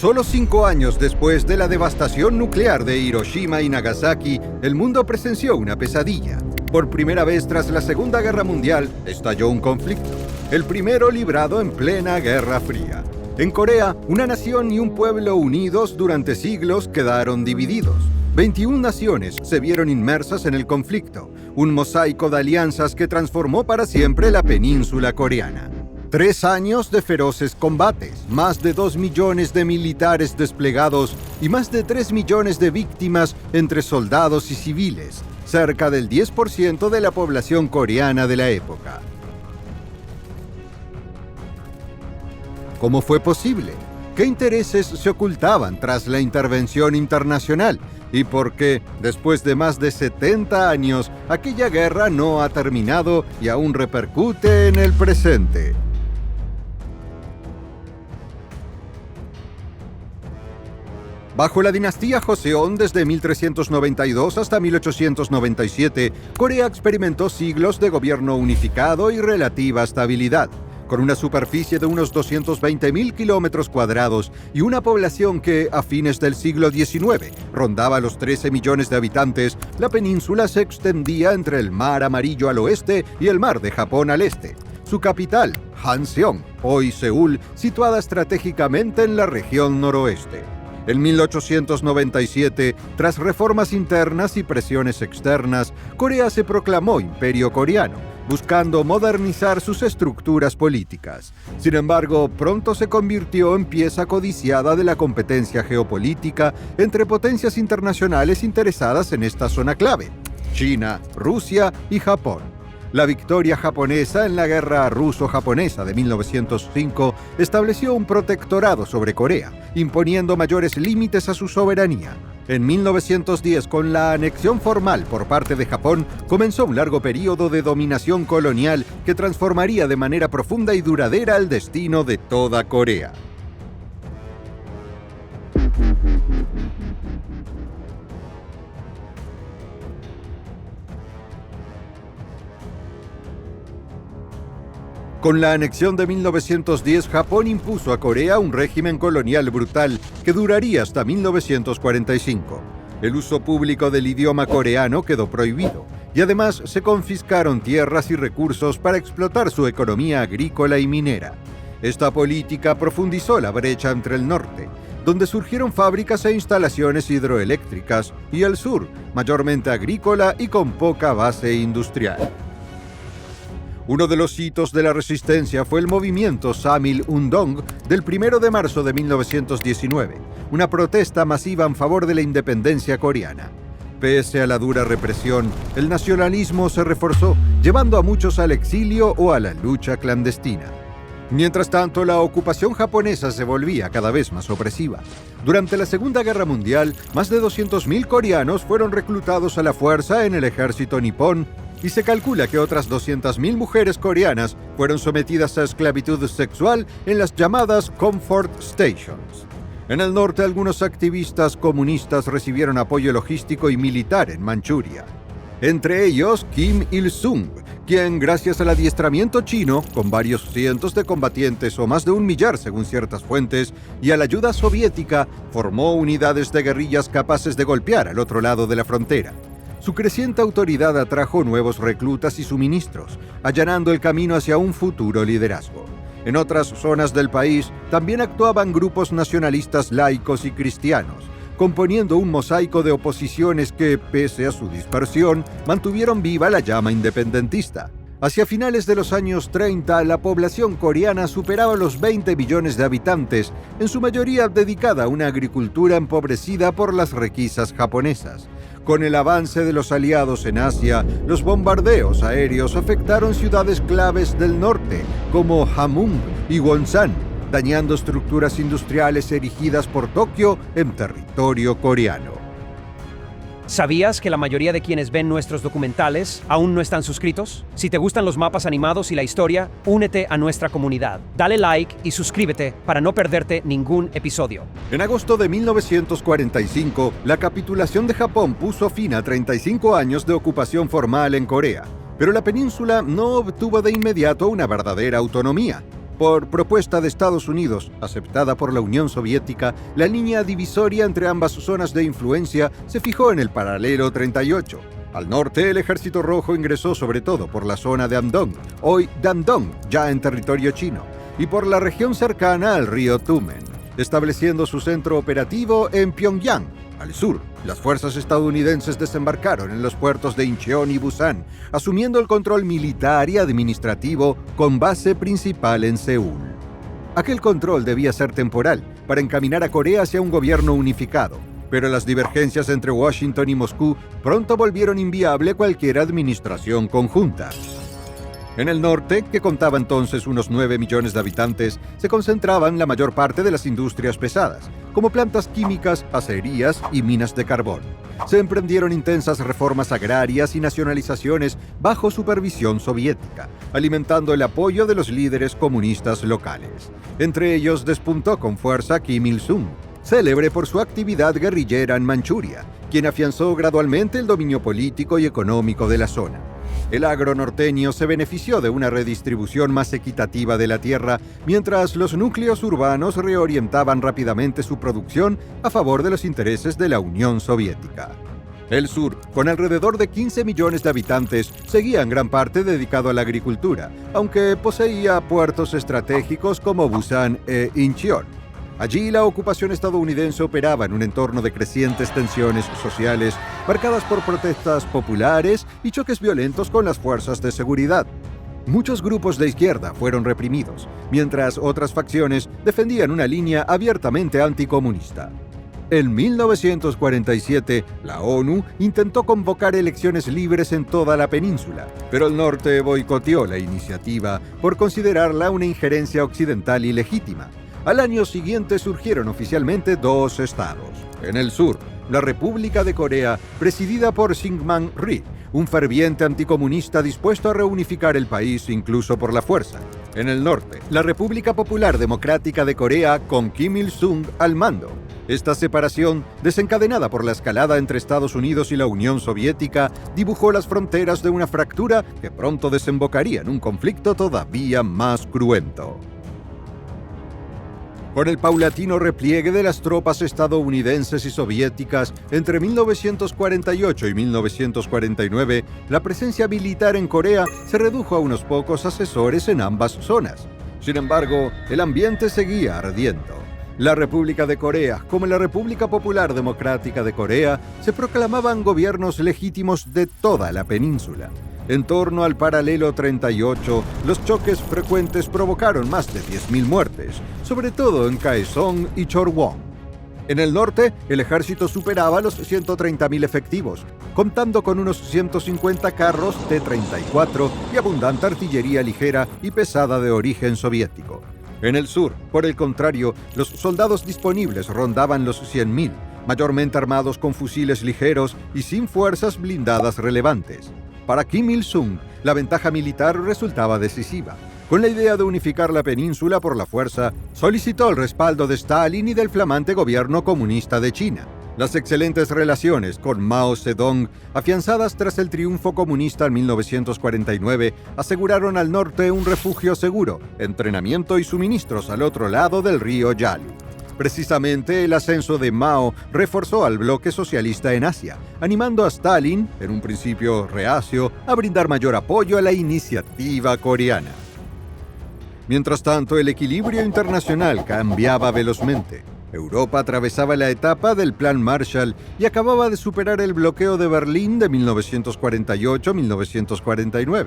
Solo 5 años después de la devastación nuclear de Hiroshima y Nagasaki, el mundo presenció una pesadilla. Por primera vez tras la Segunda Guerra Mundial, estalló un conflicto, el primero librado en plena Guerra Fría. En Corea, una nación y un pueblo unidos durante siglos quedaron divididos. 21 naciones se vieron inmersas en el conflicto, un mosaico de alianzas que transformó para siempre la península coreana. 3 años de feroces combates, más de 2 millones de militares desplegados y más de 3 millones de víctimas entre soldados y civiles, cerca del 10% de la población coreana de la época. ¿Cómo fue posible? ¿Qué intereses se ocultaban tras la intervención internacional? ¿Y por qué, después de más de 70 años, aquella guerra no ha terminado y aún repercute en el presente? Bajo la dinastía Joseon desde 1392 hasta 1897, Corea experimentó siglos de gobierno unificado y relativa estabilidad. Con una superficie de unos 220.000 kilómetros cuadrados y una población que, a fines del siglo XIX, rondaba los 13 millones de habitantes, la península se extendía entre el Mar Amarillo al oeste y el Mar de Japón al este. Su capital, Hanseong, hoy Seúl, situada estratégicamente en la región noroeste. En 1897, tras reformas internas y presiones externas, Corea se proclamó imperio coreano, buscando modernizar sus estructuras políticas. Sin embargo, pronto se convirtió en pieza codiciada de la competencia geopolítica entre potencias internacionales interesadas en esta zona clave: China, Rusia y Japón. La victoria japonesa en la Guerra Ruso-Japonesa de 1905 estableció un protectorado sobre Corea, imponiendo mayores límites a su soberanía. En 1910, con la anexión formal por parte de Japón, comenzó un largo periodo de dominación colonial que transformaría de manera profunda y duradera el destino de toda Corea. Con la anexión de 1910, Japón impuso a Corea un régimen colonial brutal que duraría hasta 1945. El uso público del idioma coreano quedó prohibido, y además se confiscaron tierras y recursos para explotar su economía agrícola y minera. Esta política profundizó la brecha entre el norte, donde surgieron fábricas e instalaciones hidroeléctricas, y el sur, mayormente agrícola y con poca base industrial. Uno de los hitos de la resistencia fue el movimiento Samil-Undong del 1 de marzo de 1919, una protesta masiva en favor de la independencia coreana. Pese a la dura represión, el nacionalismo se reforzó, llevando a muchos al exilio o a la lucha clandestina. Mientras tanto, la ocupación japonesa se volvía cada vez más opresiva. Durante la Segunda Guerra Mundial, más de 200.000 coreanos fueron reclutados a la fuerza en el ejército nipón, y se calcula que otras 200.000 mujeres coreanas fueron sometidas a esclavitud sexual en las llamadas Comfort Stations. En el norte, algunos activistas comunistas recibieron apoyo logístico y militar en Manchuria. Entre ellos, Kim Il-sung, quien, gracias al adiestramiento chino, con varios cientos de combatientes o más de 1 millar según ciertas fuentes, y a la ayuda soviética, formó unidades de guerrillas capaces de golpear al otro lado de la frontera. Su creciente autoridad atrajo nuevos reclutas y suministros, allanando el camino hacia un futuro liderazgo. En otras zonas del país también actuaban grupos nacionalistas laicos y cristianos, componiendo un mosaico de oposiciones que, pese a su dispersión, mantuvieron viva la llama independentista. Hacia finales de los años 30, la población coreana superaba los 20 millones de habitantes, en su mayoría dedicada a una agricultura empobrecida por las requisas japonesas. Con el avance de los aliados en Asia, los bombardeos aéreos afectaron ciudades claves del norte, como Hamhung y Wonsan, dañando estructuras industriales erigidas por Tokio en territorio coreano. ¿Sabías que la mayoría de quienes ven nuestros documentales aún no están suscritos? Si te gustan los mapas animados y la historia, únete a nuestra comunidad. Dale like y suscríbete para no perderte ningún episodio. En agosto de 1945, la capitulación de Japón puso fin a 35 años de ocupación formal en Corea. Pero la península no obtuvo de inmediato una verdadera autonomía. Por propuesta de Estados Unidos, aceptada por la Unión Soviética, la línea divisoria entre ambas zonas de influencia se fijó en el paralelo 38. Al norte, el Ejército Rojo ingresó sobre todo por la zona de Andong, hoy Dandong, ya en territorio chino, y por la región cercana al río Tumen, estableciendo su centro operativo en Pyongyang. Al sur, las fuerzas estadounidenses desembarcaron en los puertos de Incheon y Busan, asumiendo el control militar y administrativo con base principal en Seúl. Aquel control debía ser temporal, para encaminar a Corea hacia un gobierno unificado, pero las divergencias entre Washington y Moscú pronto volvieron inviable cualquier administración conjunta. En el norte, que contaba entonces unos 9 millones de habitantes, se concentraban la mayor parte de las industrias pesadas, como plantas químicas, acerías y minas de carbón. Se emprendieron intensas reformas agrarias y nacionalizaciones bajo supervisión soviética, alimentando el apoyo de los líderes comunistas locales. Entre ellos despuntó con fuerza Kim Il-sung, célebre por su actividad guerrillera en Manchuria, quien afianzó gradualmente el dominio político y económico de la zona. El agro norteño se benefició de una redistribución más equitativa de la tierra, mientras los núcleos urbanos reorientaban rápidamente su producción a favor de los intereses de la Unión Soviética. El sur, con alrededor de 15 millones de habitantes, seguía en gran parte dedicado a la agricultura, aunque poseía puertos estratégicos como Busan e Incheon. Allí la ocupación estadounidense operaba en un entorno de crecientes tensiones sociales, marcadas por protestas populares y choques violentos con las fuerzas de seguridad. Muchos grupos de izquierda fueron reprimidos, mientras otras facciones defendían una línea abiertamente anticomunista. En 1947, la ONU intentó convocar elecciones libres en toda la península, pero el norte boicoteó la iniciativa por considerarla una injerencia occidental ilegítima. Al año siguiente surgieron oficialmente 2 estados. En el sur, la República de Corea, presidida por Syngman Rhee, un ferviente anticomunista dispuesto a reunificar el país incluso por la fuerza. En el norte, la República Popular Democrática de Corea con Kim Il-sung al mando. Esta separación, desencadenada por la escalada entre Estados Unidos y la Unión Soviética, dibujó las fronteras de una fractura que pronto desembocaría en un conflicto todavía más cruento. Con el paulatino repliegue de las tropas estadounidenses y soviéticas entre 1948 y 1949, la presencia militar en Corea se redujo a unos pocos asesores en ambas zonas. Sin embargo, el ambiente seguía ardiendo. La República de Corea, como la República Popular Democrática de Corea, se proclamaban gobiernos legítimos de toda la península. En torno al paralelo 38, los choques frecuentes provocaron más de 10.000 muertes, sobre todo en Kaesong y Chorwon. En el norte, el ejército superaba los 130.000 efectivos, contando con unos 150 carros T-34 y abundante artillería ligera y pesada de origen soviético. En el sur, por el contrario, los soldados disponibles rondaban los 100.000, mayormente armados con fusiles ligeros y sin fuerzas blindadas relevantes. Para Kim Il-sung, la ventaja militar resultaba decisiva. Con la idea de unificar la península por la fuerza, solicitó el respaldo de Stalin y del flamante gobierno comunista de China. Las excelentes relaciones con Mao Zedong, afianzadas tras el triunfo comunista en 1949, aseguraron al norte un refugio seguro, entrenamiento y suministros al otro lado del río Yalu. Precisamente el ascenso de Mao reforzó al bloque socialista en Asia, animando a Stalin, en un principio reacio, a brindar mayor apoyo a la iniciativa coreana. Mientras tanto, el equilibrio internacional cambiaba velozmente. Europa atravesaba la etapa del Plan Marshall y acababa de superar el bloqueo de Berlín de 1948-1949,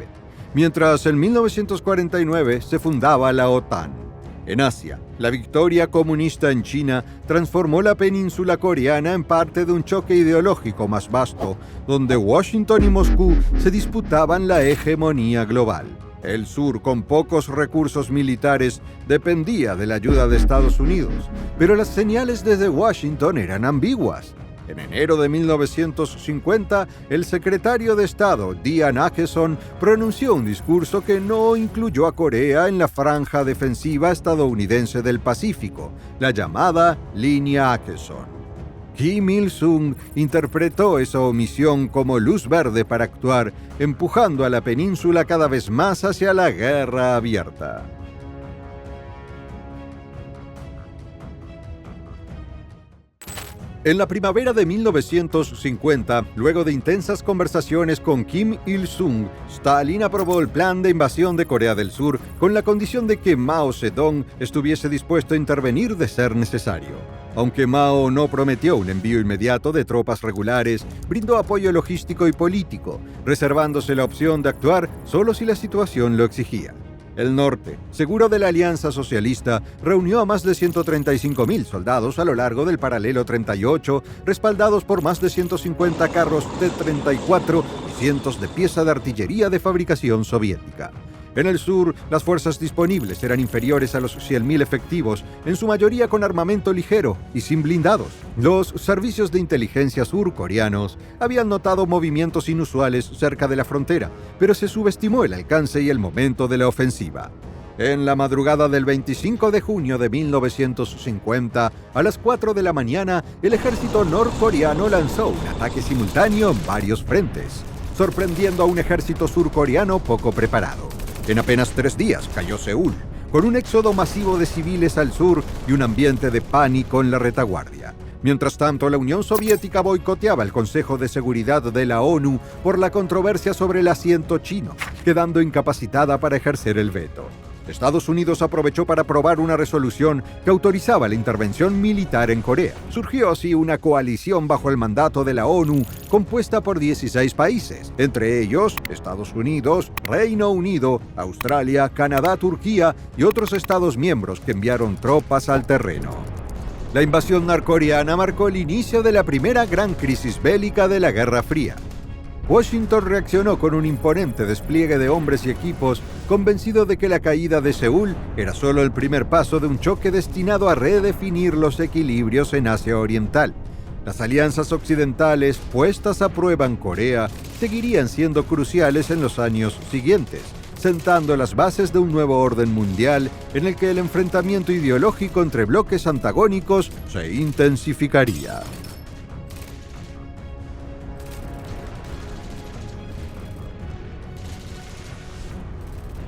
mientras en 1949 se fundaba la OTAN. En Asia, la victoria comunista en China transformó la península coreana en parte de un choque ideológico más vasto, donde Washington y Moscú se disputaban la hegemonía global. El sur, con pocos recursos militares, dependía de la ayuda de Estados Unidos, pero las señales desde Washington eran ambiguas. En enero de 1950, el secretario de Estado, Dean Acheson, pronunció un discurso que no incluyó a Corea en la franja defensiva estadounidense del Pacífico, la llamada Línea Acheson. Kim Il-sung interpretó esa omisión como luz verde para actuar, empujando a la península cada vez más hacia la guerra abierta. En la primavera de 1950, luego de intensas conversaciones con Kim Il-sung, Stalin aprobó el plan de invasión de Corea del Sur con la condición de que Mao Zedong estuviese dispuesto a intervenir de ser necesario. Aunque Mao no prometió un envío inmediato de tropas regulares, brindó apoyo logístico y político, reservándose la opción de actuar solo si la situación lo exigía. El norte, seguro de la Alianza Socialista, reunió a más de 135.000 soldados a lo largo del paralelo 38, respaldados por más de 150 carros T-34 y cientos de piezas de artillería de fabricación soviética. En el sur, las fuerzas disponibles eran inferiores a los 100.000 efectivos, en su mayoría con armamento ligero y sin blindados. Los servicios de inteligencia surcoreanos habían notado movimientos inusuales cerca de la frontera, pero se subestimó el alcance y el momento de la ofensiva. En la madrugada del 25 de junio de 1950, a las 4 de la mañana, el ejército norcoreano lanzó un ataque simultáneo en varios frentes, sorprendiendo a un ejército surcoreano poco preparado. En apenas 3 días cayó Seúl, con un éxodo masivo de civiles al sur y un ambiente de pánico en la retaguardia. Mientras tanto, la Unión Soviética boicoteaba el Consejo de Seguridad de la ONU por la controversia sobre el asiento chino, quedando incapacitada para ejercer el veto. Estados Unidos aprovechó para aprobar una resolución que autorizaba la intervención militar en Corea. Surgió así una coalición bajo el mandato de la ONU compuesta por 16 países, entre ellos Estados Unidos, Reino Unido, Australia, Canadá, Turquía y otros Estados miembros que enviaron tropas al terreno. La invasión norcoreana marcó el inicio de la primera gran crisis bélica de la Guerra Fría. Washington reaccionó con un imponente despliegue de hombres y equipos, convencido de que la caída de Seúl era solo el primer paso de un choque destinado a redefinir los equilibrios en Asia Oriental. Las alianzas occidentales puestas a prueba en Corea seguirían siendo cruciales en los años siguientes, sentando las bases de un nuevo orden mundial en el que el enfrentamiento ideológico entre bloques antagónicos se intensificaría.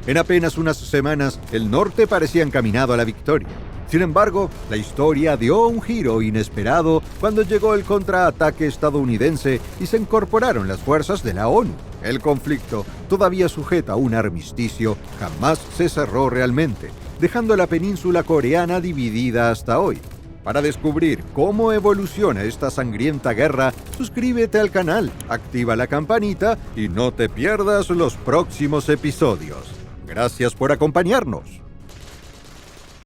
En apenas unas semanas, el norte parecía encaminado a la victoria. Sin embargo, la historia dio un giro inesperado cuando llegó el contraataque estadounidense y se incorporaron las fuerzas de la ONU. El conflicto, todavía sujeto a un armisticio, jamás se cerró realmente, dejando la península coreana dividida hasta hoy. Para descubrir cómo evoluciona esta sangrienta guerra, suscríbete al canal, activa la campanita y no te pierdas los próximos episodios. Gracias por acompañarnos.